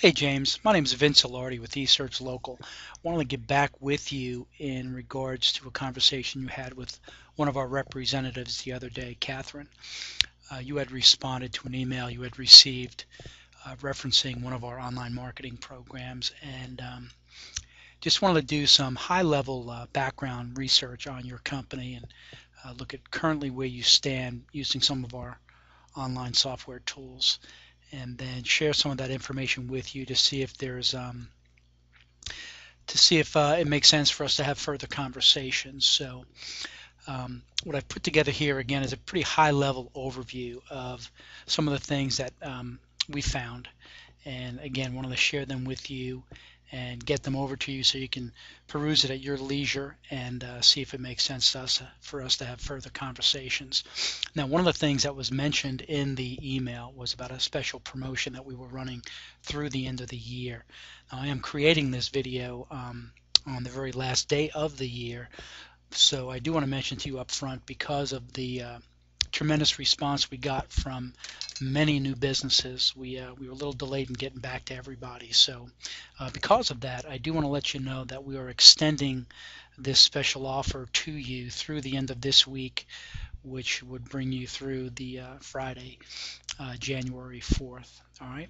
Hey James, my name is Vince Ilardi with eSearch Local. I wanted to get back with you in regards to a conversation you had with one of our representatives the other day, Catherine. You had responded to an email you had received referencing one of our online marketing programs, and just wanted to do some high-level background research on your company and look at currently where you stand using some of our online software tools, and then share some of that information with you to see if it makes sense for us to have further conversations. So, what I've put together here again is a pretty high level overview of some of the things that we found. And again, wanted to share them with you and get them over to you so you can peruse it at your leisure and see if it makes sense to us for us to have further conversations. Now, one of the things that was mentioned in the email was about a special promotion that we were running through the end of the year. Now, I am creating this video on the very last day of the year, so I do want to mention to you up front, because of the tremendous response we got from many new businesses. We were a little delayed in getting back to everybody. So because of that, I do want to let you know that we are extending this special offer to you through the end of this week, which would bring you through the Friday, January 4th. All right.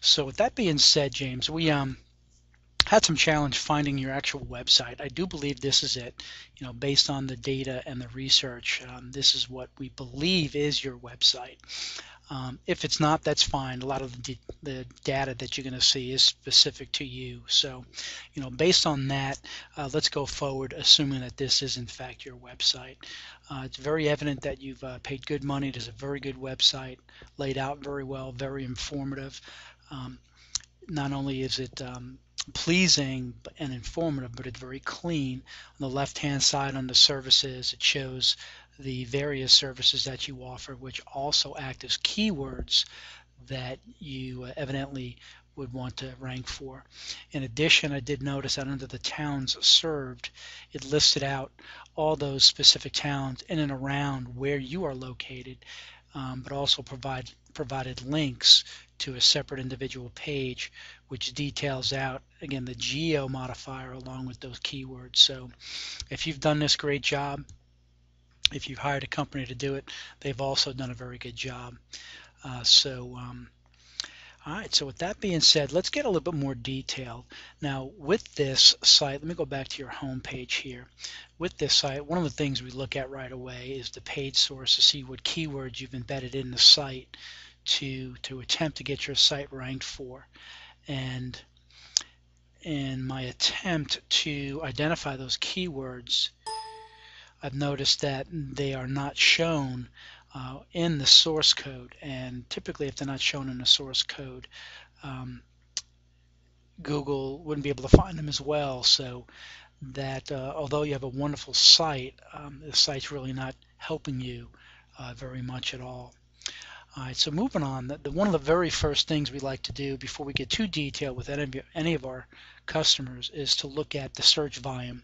So with that being said, James, we had some challenge finding your actual website. I do believe this is it. Based on the data and the research, this is what we believe is your website. If it's not, that's fine. A lot of the data that you're going to see is specific to you. So, based on that, let's go forward, assuming that this is in fact your website. It's very evident that you've paid good money. It is a very good website, laid out very well, very informative. Not only is it pleasing and informative, but it's very clean. On the left-hand side under services, it shows the various services that you offer, which also act as keywords that you evidently would want to rank for. In addition, I did notice that under the towns served, it listed out all those specific towns in and around where you are located, but also provided links to a separate individual page which details out, again, the geo modifier along with those keywords. So if you've done this great job, if you've hired a company to do it, they've also done a very good job. All right, so with that being said, let's get a little bit more detailed. Now, with this site, let me go back to your home page here. With this site, one of the things we look at right away is the page source to see what keywords you've embedded in the site to attempt to get your site ranked for. And in my attempt to identify those keywords, I've noticed that they are not shown in the source code, and typically if they're not shown in the source code, Google wouldn't be able to find them as well. So that although you have a wonderful site, the site's really not helping you very much at all. All right, so moving on, one of the very first things we like to do before we get too detailed with any of our customers is to look at the search volume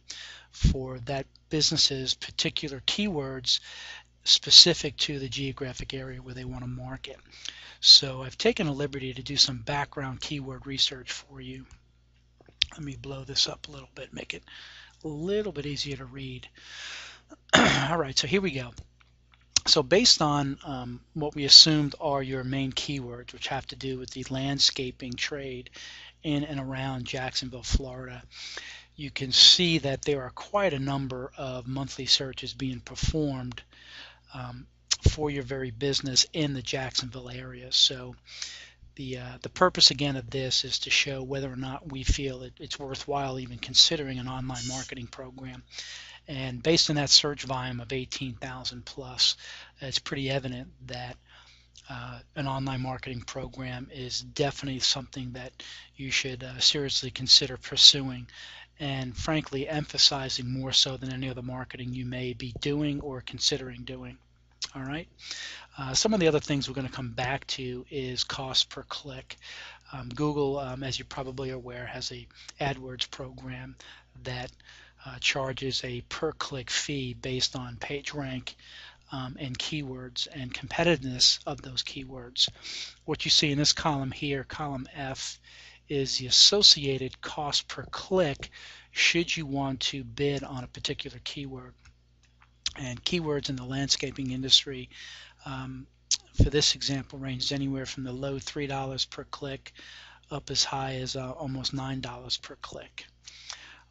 for that business's particular keywords specific to the geographic area where they want to market. So I've taken a liberty to do some background keyword research for you. Let me blow this up a little bit, make it a little bit easier to read. All right, so here we go. So based on what we assumed are your main keywords, which have to do with the landscaping trade in and around Jacksonville, Florida, you can see that there are quite a number of monthly searches being performed for your very business in the Jacksonville area. So the purpose again of this is to show whether or not we feel it's worthwhile even considering an online marketing program. And based on that search volume of 18,000 plus, it's pretty evident that an online marketing program is definitely something that you should seriously consider pursuing, and frankly emphasizing more so than any other marketing you may be doing or considering doing. All right. Some of the other things we're going to come back to is cost per click. Google, as you're probably aware, has a AdWords program that charges a per click fee based on page rank and keywords and competitiveness of those keywords. What you see in this column here, column F, is the associated cost per click should you want to bid on a particular keyword. And keywords in the landscaping industry, for this example, ranges anywhere from the low $3 per click up as high as almost $9 per click.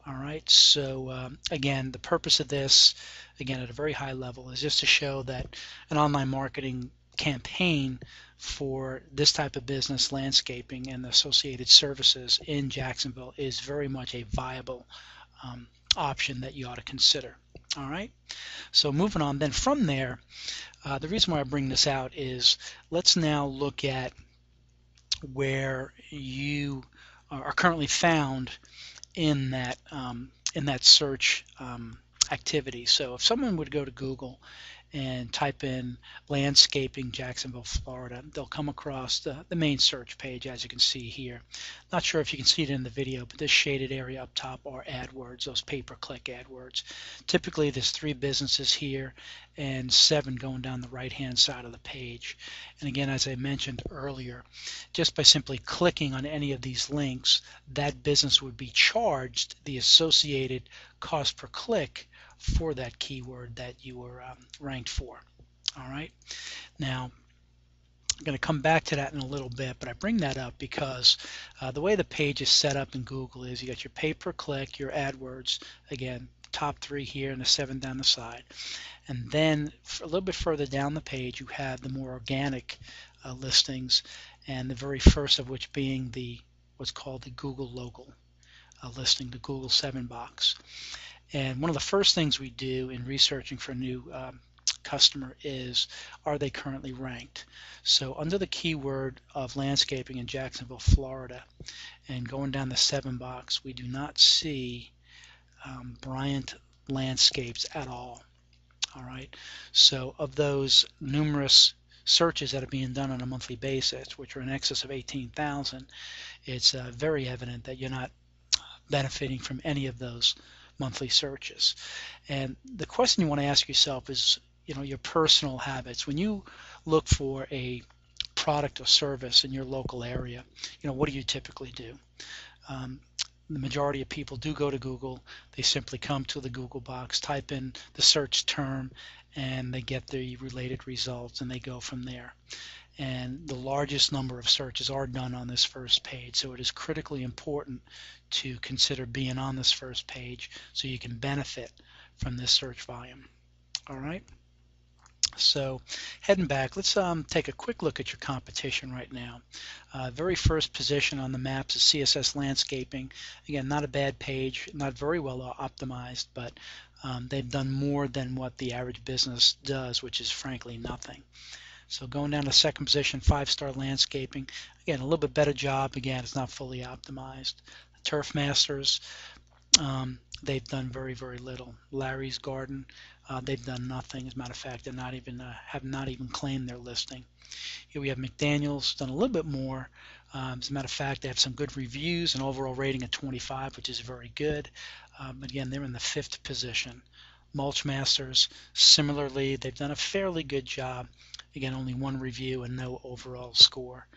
All right, so again, the purpose of this, again, at a very high level, is just to show that an online marketing campaign for this type of business, landscaping and associated services in Jacksonville, is very much a viable option that you ought to consider. All right, so moving on then from there, the reason why I bring this out is let's now look at where you are currently found in that search activity. So if someone would go to Google and type in landscaping Jacksonville, Florida, they'll come across the main search page, as you can see here. Not sure if you can see it in the video, but this shaded area up top are AdWords, those pay-per-click AdWords. Typically there's 3 businesses here and 7 going down the right-hand side of the page. And again, as I mentioned earlier, just by simply clicking on any of these links, that business would be charged the associated cost per click for that keyword that you were ranked for. All right. Now, I'm going to come back to that in a little bit, but I bring that up because the way the page is set up in Google is you got your pay-per-click, your AdWords, again, top 3 here and the 7 down the side. And then a little bit further down the page, you have the more organic listings, and the very first of which being what's called the Google Local listing, the Google 7 box. And one of the first things we do in researching for a new customer is, are they currently ranked? So under the keyword of landscaping in Jacksonville, Florida, and going down the 7 box, we do not see Bryant Landscapes at all. All right. So of those numerous searches that are being done on a monthly basis, which are in excess of 18,000, it's very evident that you're not benefiting from any of those monthly searches. And the question you want to ask yourself is, your personal habits. When you look for a product or service in your local area, what do you typically do? The majority of people do go to Google. They simply come to the Google box, type in the search term, and they get the related results, and they go from there. And the largest number of searches are done on this first page, so it is critically important to consider being on this first page so you can benefit from this search volume. All right. So heading back, let's take a quick look at your competition right now. Very first position on the maps is CSS Landscaping. Again, not a bad page, not very well optimized, but they've done more than what the average business does, which is frankly nothing. So going down to second position, 5-Star Landscaping. Again, a little bit better job. Again, it's not fully optimized. Turf Masters, they've done very, very little. Larry's Garden, they've done nothing. As a matter of fact, they're not even have not even claimed their listing. Here we have McDaniel's, done a little bit more. As a matter of fact, they have some good reviews, an overall rating of 25, which is very good. But again, they're in the 5th position. Mulch Masters, similarly, they've done a fairly good job. Again, only 1 review and no overall score.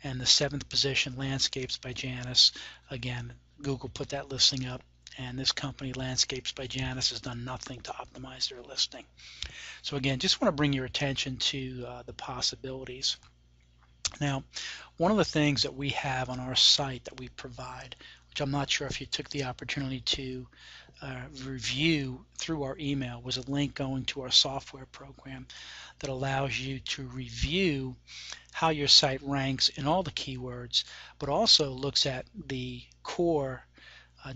And the 7th position, Landscapes by Janice. Again, Google put that listing up, and this company, Landscapes by Janice, has done nothing to optimize their listing. So again, just want to bring your attention to the possibilities. Now, one of the things that we have on our site that we provide, which I'm not sure if you took the opportunity to review through our email, was a link going to our software program that allows you to review how your site ranks in all the keywords, but also looks at the core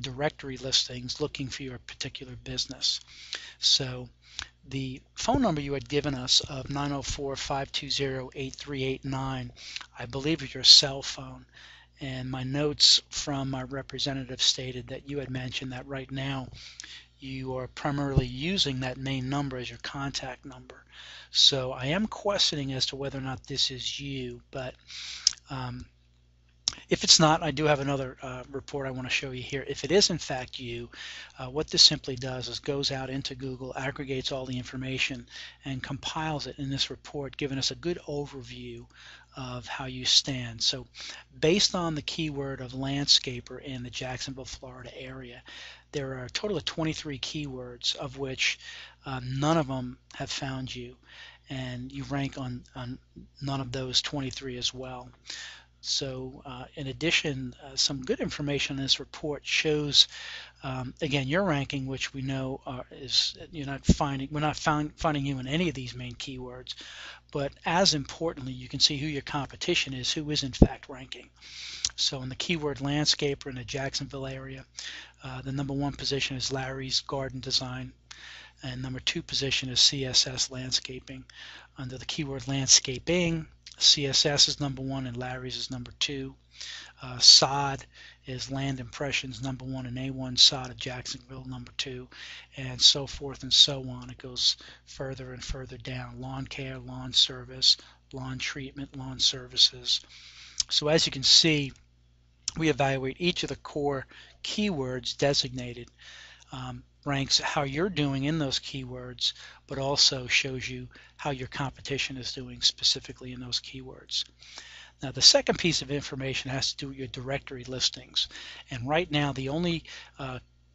directory listings looking for your particular business. So the phone number you had given us of 904-520-8389, I believe is your cell phone. And my notes from my representative stated that you had mentioned that right now you are primarily using that main number as your contact number. So I am questioning as to whether or not this is you, but If it's not, I do have another report I want to show you here. If it is in fact you, what this simply does is goes out into Google, aggregates all the information, and compiles it in this report, giving us a good overview of how you stand. So based on the keyword of landscaper in the Jacksonville, Florida area, there are a total of 23 keywords, of which none of them have found you, and you rank on none of those 23 as well. So in addition, some good information in this report shows, again, your ranking, which we know is we're not finding you in any of these main keywords, but as importantly, you can see who your competition is, who is in fact ranking. So in the keyword landscaper in the Jacksonville area, the number one position is Larry's Garden Design, and number two position is CSS Landscaping. Under the keyword landscaping, CSS is number one and Larry's is number two. Sod is Land Impressions number one and A1 Sod of Jacksonville number two, and so forth and so on. It goes further and further down. Lawn care, lawn service, lawn treatment, lawn services. So as you can see, we evaluate each of the core keywords designated, ranks how you're doing in those keywords, but also shows you how your competition is doing specifically in those keywords. Now, the second piece of information has to do with your directory listings. And right now, the only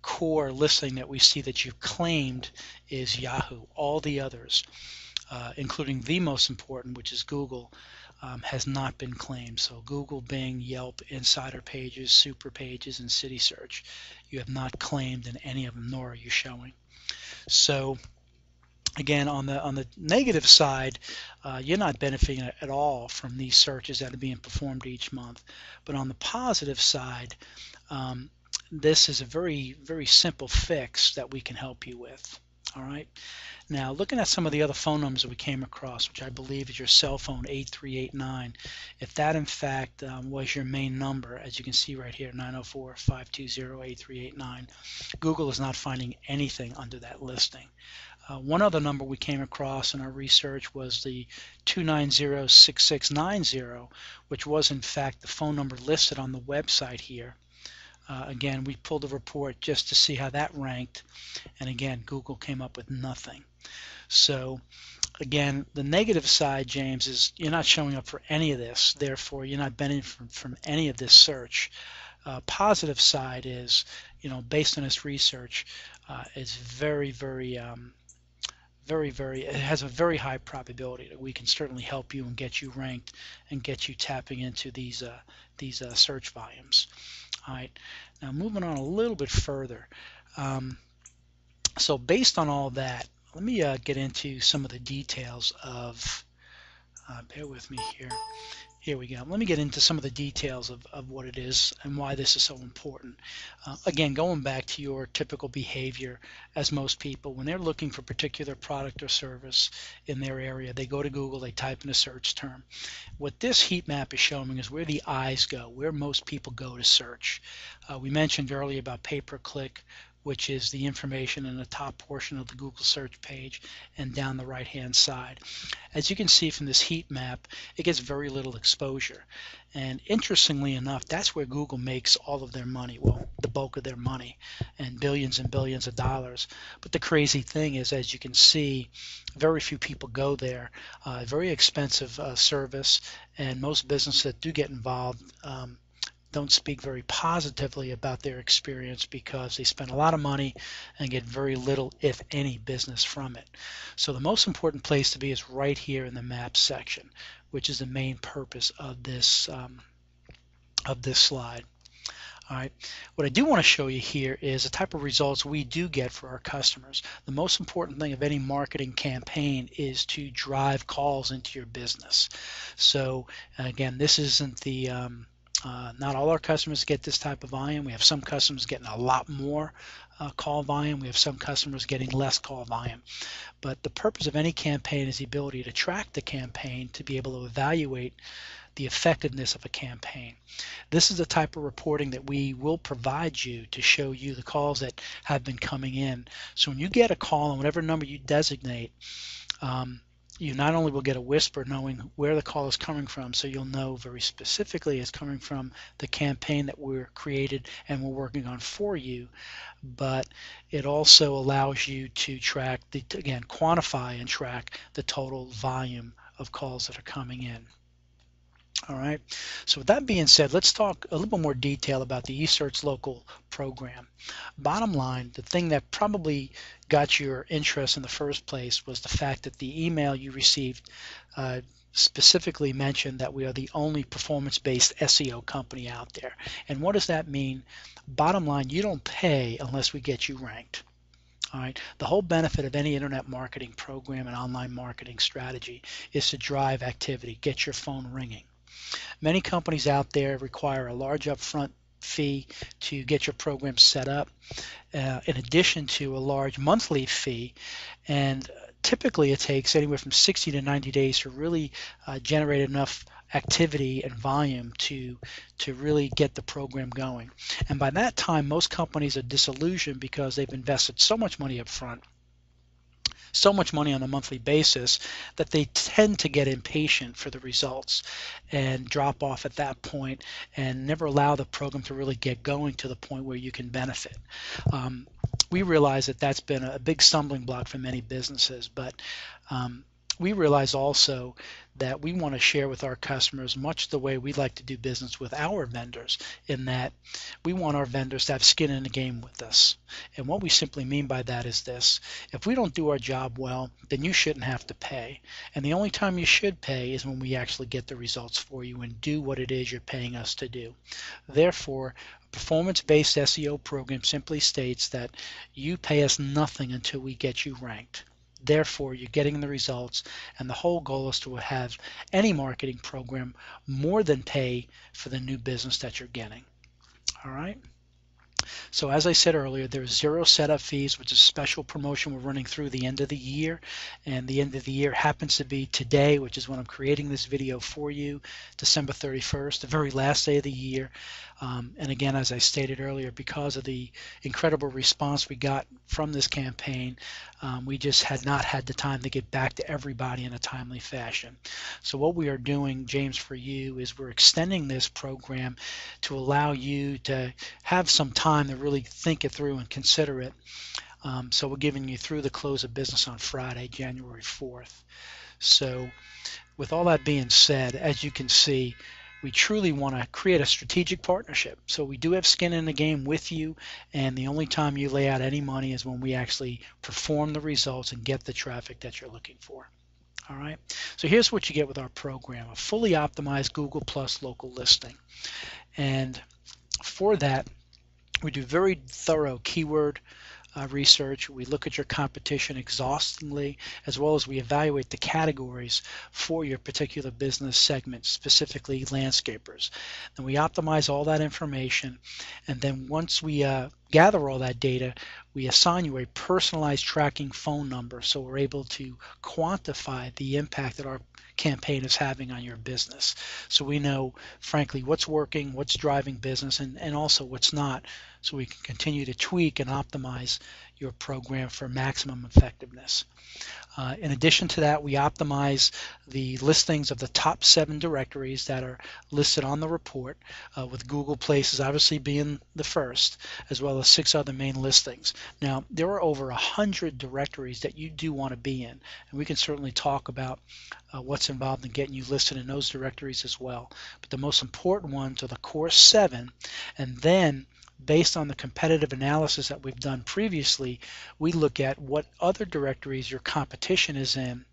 core listing that we see that you've claimed is Yahoo. All the others, including the most important, which is Google, has not been claimed. So Google, Bing, Yelp, Insider Pages, Super Pages, and City Search, you have not claimed in any of them, nor are you showing. So again, on the negative side, you're not benefiting at all from these searches that are being performed each month. But on the positive side, this is a very, very simple fix that we can help you with. All right. Now, looking at some of the other phone numbers that we came across, which I believe is your cell phone 8389, if that in fact was your main number, as you can see right here, 904-520-8389, Google is not finding anything under that listing. One other number we came across in our research was the 290-6690, which was in fact the phone number listed on the website here. Again, we pulled a report just to see how that ranked, and again, Google came up with nothing. So again, the negative side, James, is you're not showing up for any of this, therefore you're not benefiting from any of this search. Positive side is, based on this research, is very, very, it has a very high probability that we can certainly help you and get you ranked and get you tapping into these search volumes. All right, now moving on a little bit further. So based on all that, let me get into some of the details of, bear with me here. Here we go. Let me get into some of the details of what it is and why this is so important. Again, going back to your typical behavior, as most people, when they're looking for a particular product or service in their area, they go to Google, they type in a search term. What this heat map is showing is where the eyes go, where most people go to search. We mentioned earlier about pay-per-click, which is the information in the top portion of the Google search page and down the right-hand side. As you can see from this heat map, it gets very little exposure. And interestingly enough, that's where Google makes all of their money, well, the bulk of their money, and billions of dollars. But the crazy thing is, as you can see, very few people go there. Very expensive service, and most businesses that do get involved don't speak very positively about their experience because they spend a lot of money and get very little, if any, business from it. So the most important place to be is right here in the Maps section, which is the main purpose of this slide. All right. What I do want to show you here is the type of results we do get for our customers. The most important thing of any marketing campaign is to drive calls into your business. So again, this isn't the not all our customers get this type of volume. We have some customers getting a lot more call volume. We have some customers getting less call volume. But the purpose of any campaign is the ability to track the campaign, to be able to evaluate the effectiveness of a campaign. This is the type of reporting that we will provide you to show you the calls that have been coming in. So when you get a call on whatever number you designate, you not only will get a whisper knowing where the call is coming from, so you'll know very specifically it's coming from the campaign that we're created and we're working on for you, but it also allows you to track, again, quantify and track the total volume of calls that are coming in. All right. So with that being said, let's talk a little bit more detail about the eSearch Local program. Bottom line, the thing that probably got your interest in the first place was the fact that the email you received specifically mentioned that we are the only performance-based SEO company out there. And what does that mean? Bottom line, you don't pay unless we get you ranked. All right. The whole benefit of any internet marketing program and online marketing strategy is to drive activity, get your phone ringing. Many companies out there require a large upfront fee to get your program set up, in addition to a large monthly fee, and typically it takes anywhere from 60 to 90 days to really generate enough activity and volume to really get the program going. And by that time, most companies are disillusioned because they've invested so much money up front, so much money on a monthly basis, that they tend to get impatient for the results and drop off at that point and never allow the program to really get going to the point where you can benefit. We realize that that's been a big stumbling block for many businesses, but we realize also that we want to share with our customers much the way we like to do business with our vendors, in that we want our vendors to have skin in the game with us. And what we simply mean by that is this: if we don't do our job well, then you shouldn't have to pay. And the only time you should pay is when we actually get the results for you and do what it is you're paying us to do. Therefore, a performance-based SEO program simply states that you pay us nothing until we get you ranked. Therefore, you're getting the results, and the whole goal is to have any marketing program more than pay for the new business that you're getting. All right. So as I said earlier, there's zero setup fees, which is a special promotion we're running through the end of the year. And the end of the year happens to be today, which is when I'm creating this video for you, December 31st, the very last day of the year. And again, as I stated earlier, because of the incredible response we got from this campaign, we just had not had the time to get back to everybody in a timely fashion. So what we are doing, James, for you, is we're extending this program to allow you to have some time to really think it through and consider it. So we're giving you through the close of business on Friday, January 4th. So with all that being said, as you can see, we truly want to create a strategic partnership. So we do have skin in the game with you, and the only time you lay out any money is when we actually perform the results and get the traffic that you're looking for. All right. So here's what you get with our program: a fully optimized Google Plus local listing. And for that, we do very thorough keyword research. We look at your competition exhaustively, as well as we evaluate the categories for your particular business segment, specifically landscapers. And we optimize all that information, and then once we gather all that data, we assign you a personalized tracking phone number, so we're able to quantify the impact that our campaign is having on your business. So we know, frankly, what's working, what's driving business, and also what's not, so we can continue to tweak and optimize your program for maximum effectiveness. In addition to that, we optimize the listings of the top 7 directories that are listed on the report, with Google Places obviously being the first, as well as 6 other main listings. Now, there are over 100 directories that you do want to be in, and we can certainly talk about what's involved in getting you listed in those directories as well. But the most important ones are the core 7, and then based on the competitive analysis that we've done previously, we look at what other directories your competition is in,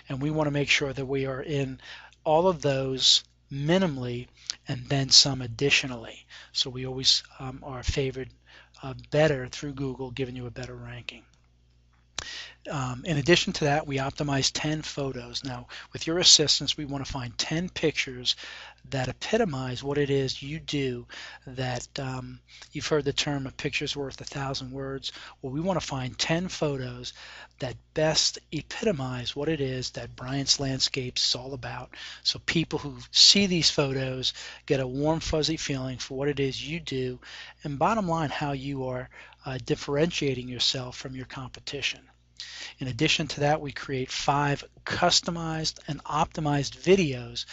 and we want to make sure that we are in all of those minimally and then some additionally. So we always are favored better through Google, giving you a better ranking. In addition to that, we optimize 10 photos. Now, with your assistance, we want to find 10 pictures that epitomize what it is you do. That you've heard the term, a picture's worth 1,000 words. Well, we want to find 10 photos that best epitomize what it is that Bryant's Landscapes is all about. So people who see these photos get a warm, fuzzy feeling for what it is you do, and bottom line, how you are differentiating yourself from your competition. In addition to that, we create 5 customized and optimized videos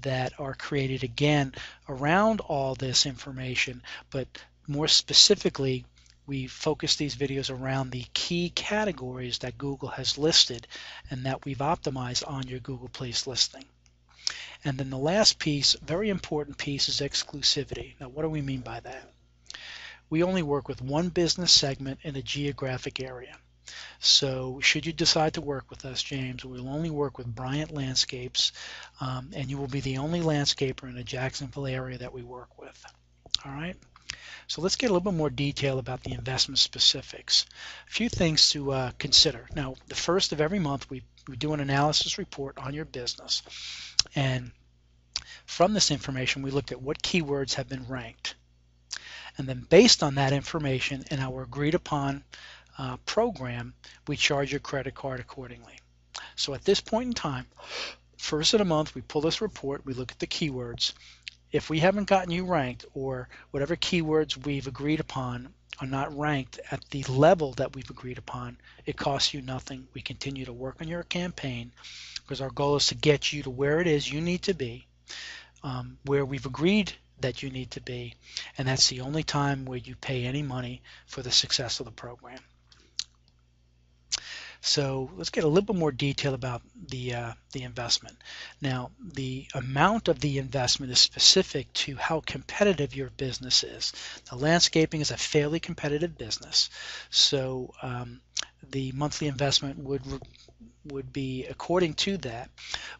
that are created again around all this information, but more specifically, we focus these videos around the key categories that Google has listed and that we've optimized on your Google Place listing. And then the last piece, very important piece, is exclusivity. Now, what do we mean by that? We only work with one business segment in a geographic area. So should you decide to work with us, James, we'll only work with Bryant Landscapes, and you will be the only landscaper in the Jacksonville area that we work with. All right. So let's get a little bit more detail about the investment specifics. A few things to consider. Now, the first of every month, we do an analysis report on your business. And from this information, we looked at what keywords have been ranked. And then based on that information and our agreed upon program, we charge your credit card accordingly. So at this point in time, first of the month, we pull this report, we look at the keywords. If we haven't gotten you ranked, or whatever keywords we've agreed upon are not ranked at the level that we've agreed upon, it costs you nothing. We continue to work on your campaign because our goal is to get you to where it is you need to be, where we've agreed that you need to be, and that's the only time where you pay any money for the success of the program. So let's get a little bit more detail about the investment. Now, the amount of the investment is specific to how competitive your business is. Now, landscaping is a fairly competitive business, so the monthly investment would be according to that,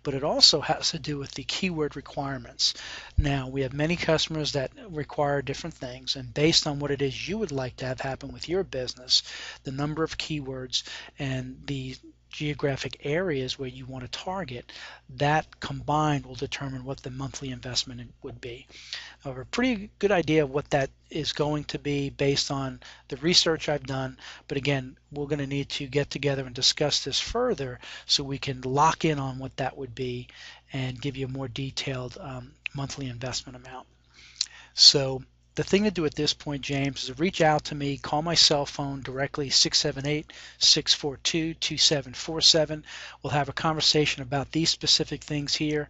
but it also has to do with the keyword requirements. Now, we have many customers that require different things, and based on what it is you would like to have happen with your business, the number of keywords and the geographic areas where you want to target, that combined will determine what the monthly investment would be. I have a pretty good idea of what that is going to be based on the research I've done, but again, we're going to need to get together and discuss this further so we can lock in on what that would be and give you a more detailed monthly investment amount. So the thing to do at this point, James, is to reach out to me, call my cell phone directly, 678-642-2747. We'll have a conversation about these specific things here,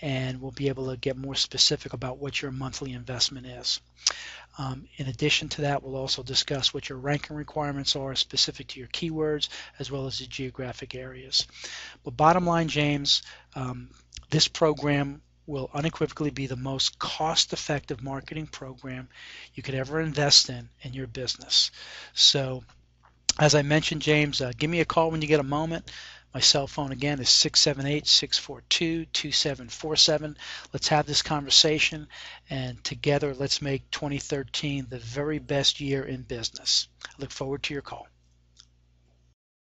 and we'll be able to get more specific about what your monthly investment is. In addition to that, we'll also discuss what your ranking requirements are specific to your keywords as well as the geographic areas. But bottom line, James, this program will unequivocally be the most cost-effective marketing program you could ever invest in your business. So as I mentioned, James, give me a call when you get a moment. My cell phone again is 678-642-2747. Let's have this conversation, and together let's make 2013 the very best year in business. I look forward to your call.